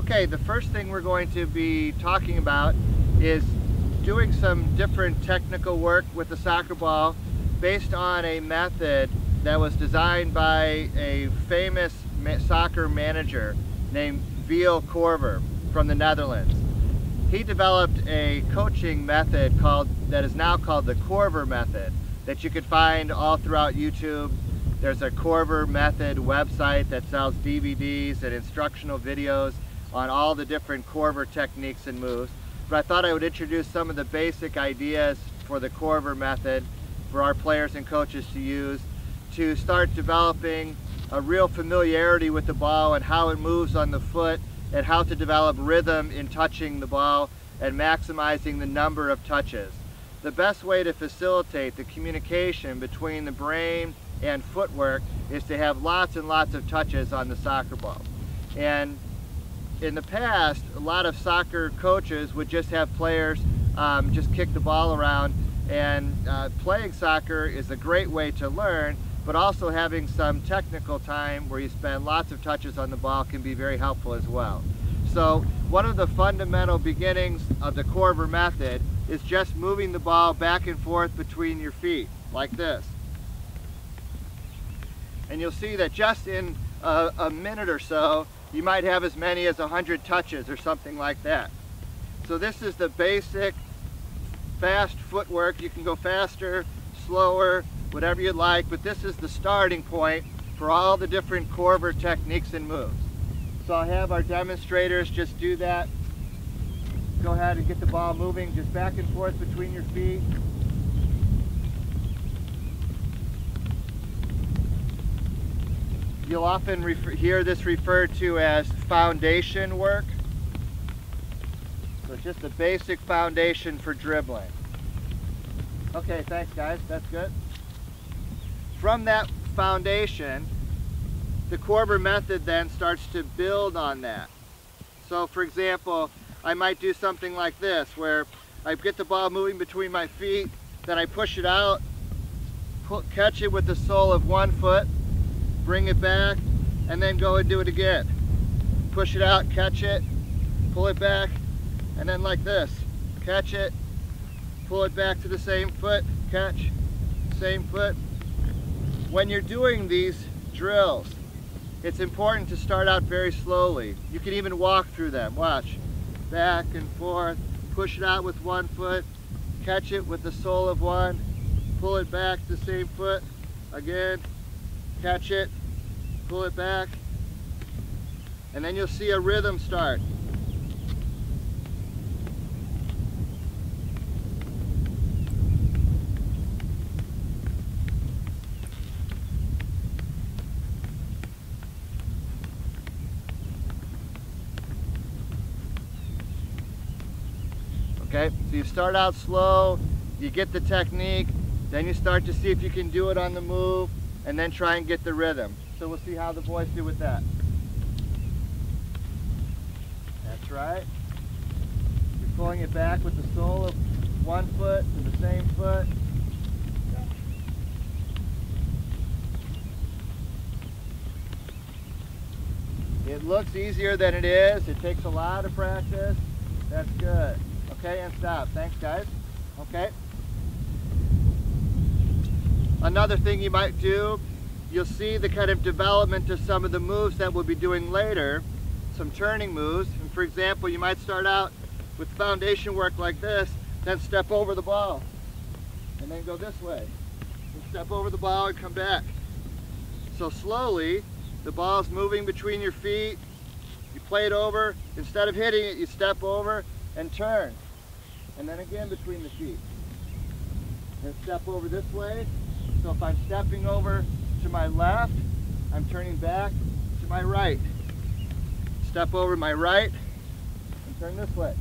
Okay, the first thing we're going to be talking about is doing some different technical work with the soccer ball based on a method that was designed by a famous soccer manager named Korver from the Netherlands. He developed a coaching method that is now called the Korver Method that you could find all throughout YouTube. There's a Korver Method website that sells DVDs and instructional videos on all the different Korver techniques and moves. But I thought I would introduce some of the basic ideas for the Korver Method for our players and coaches to use to start developing a real familiarity with the ball and how it moves on the foot, and how to develop rhythm in touching the ball and maximizing the number of touches. The best way to facilitate the communication between the brain and footwork is to have lots and lots of touches on the soccer ball. And in the past, a lot of soccer coaches would just have players just kick the ball around, and playing soccer is a great way to learn, but also having some technical time where you spend lots of touches on the ball can be very helpful as well. So one of the fundamental beginnings of the Korver Method is just moving the ball back and forth between your feet, like this. And you'll see that just in a minute or so, you might have as many as 100 touches or something like that. So this is the basic fast footwork. You can go faster, slower, whatever you'd like, but this is the starting point for all the different Korver techniques and moves. So I'll have our demonstrators just do that. Go ahead and get the ball moving just back and forth between your feet. You'll often hear this referred to as foundation work. So it's just a basic foundation for dribbling. Okay, thanks guys, that's good. From that foundation, the Korver Method then starts to build on that. So for example, I might do something like this, where I get the ball moving between my feet, then I push it out, catch it with the sole of one foot, bring it back, and then go and do it again. Push it out, catch it, pull it back, and then like this. Catch it, pull it back to the same foot, catch, same foot. When you're doing these drills, it's important to start out very slowly. You can even walk through them. Watch. Back and forth, push it out with one foot, catch it with the sole of one, pull it back to the same foot, again, catch it, pull it back, and then you'll see a rhythm start. Okay, so you start out slow, you get the technique, then you start to see if you can do it on the move, and then try and get the rhythm. So we'll see how the boys do with that. That's right. You're pulling it back with the sole of one foot to the same foot. It looks easier than it is. It takes a lot of practice. That's good. Okay, and stop. Thanks, guys. Okay. Another thing you might do, you'll see the kind of development of some of the moves that we'll be doing later, some turning moves. And for example, you might start out with foundation work like this, then step over the ball, and then go this way. And step over the ball and come back. So slowly, the ball's moving between your feet, you play it over, instead of hitting it, you step over and turn. And then again between the feet. And step over this way. So if I'm stepping over to my left, I'm turning back to my right. Step over my right and turn this way.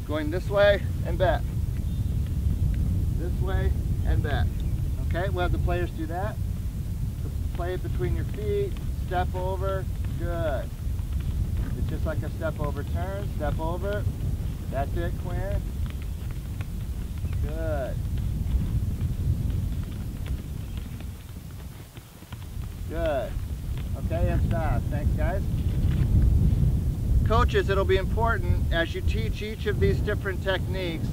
Going this way and back. This way and back. Okay, we'll have the players do that. So play it between your feet, step over, good. It's just like a step over turn, step over. That's it, Quin. Good. Good. Okay, and stop. Thanks, guys. Coaches, it'll be important as you teach each of these different techniques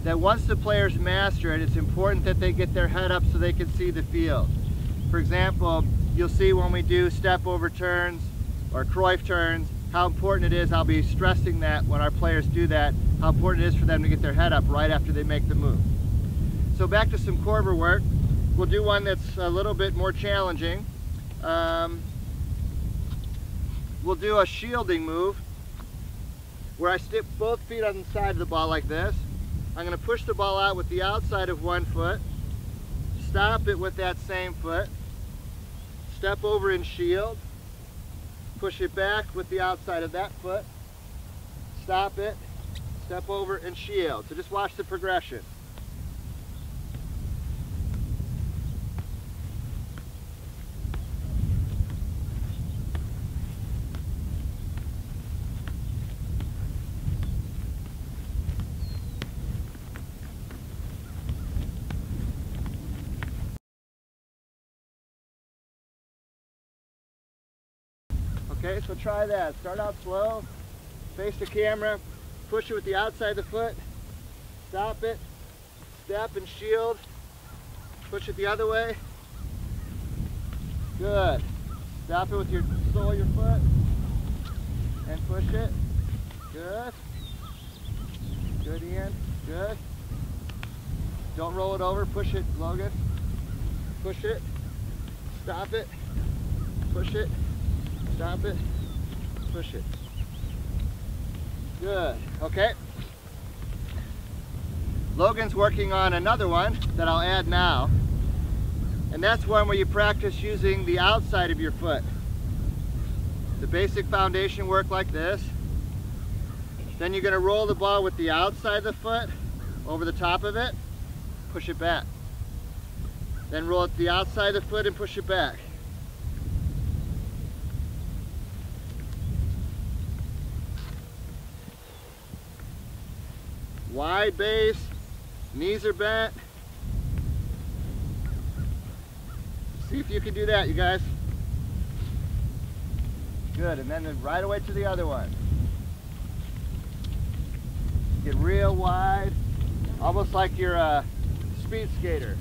that once the players master it, it's important that they get their head up so they can see the field. For example, you'll see when we do step over turns or Cruyff turns, how important it is. I'll be stressing that when our players do that, how important it is for them to get their head up right after they make the move. So back to some Korver work. We'll do one that's a little bit more challenging. We'll do a shielding move where I stick both feet on the side of the ball like this. I'm going to push the ball out with the outside of one foot, stop it with that same foot, step over and shield, push it back with the outside of that foot, stop it, step over and shield. So just watch the progression. Okay, so try that. Start out slow, face the camera, push it with the outside of the foot, stop it, step and shield, push it the other way. Good. Stop it with your sole of your foot and push it. Good. Good, Ian. Good. Don't roll it over. Push it, Logan. Push it. Stop it. Push it. Stop it, push it. Good, okay. Logan's working on another one that I'll add now. And that's one where you practice using the outside of your foot. The basic foundation work like this. Then you're gonna roll the ball with the outside of the foot over the top of it, push it back. Then roll it to the outside of the foot and push it back. Wide base, knees are bent. See if you can do that, you guys. Good, and then right away to the other one. Get real wide, almost like you're a speed skater.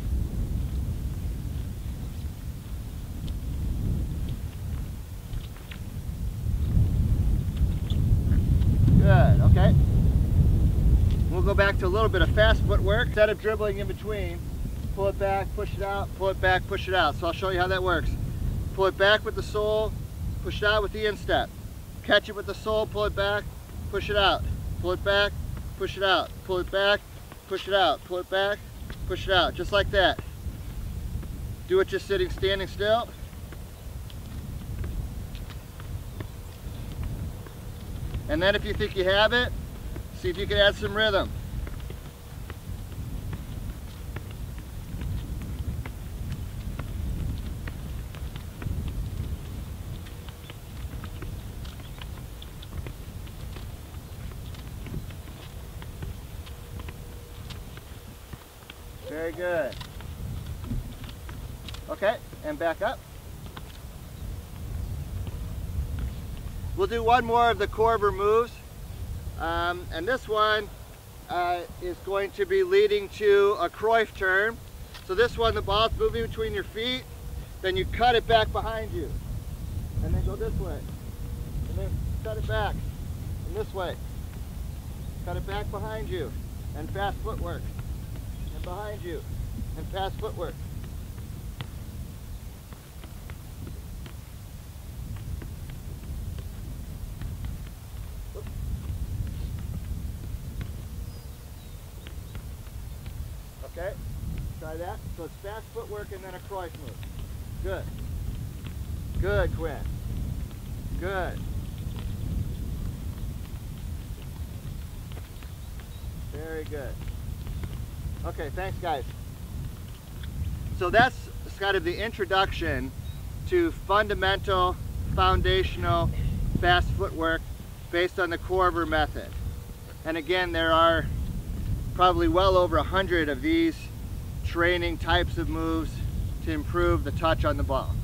Good, okay. We'll go back to a little bit of fast footwork. Instead of dribbling in between, pull it back, push it out, pull it back, push it out. So I'll show you how that works. Pull it back with the sole, push it out with the instep. Catch it with the sole, pull it back, push it out. Pull it back, push it out. Pull it back, push it out. Pull it back, push it out. Just like that. Do it just standing still. And then if you think you have it, see if you can add some rhythm. Very good. Okay, and back up. We'll do one more of the Korver moves. And this one is going to be leading to a Cruyff turn. So this one, the ball's moving between your feet, then you cut it back behind you. And then go this way. And then cut it back. And this way. Cut it back behind you. And fast footwork. And behind you. And fast footwork. Okay, try that. So it's fast footwork and then a Cruyff move. Good. Good, Quin. Good. Very good. Okay, thanks guys. So that's kind of the introduction to fundamental, foundational, fast footwork based on the Korver method. And again, there are probably well over 100 of these training types of moves to improve the touch on the ball.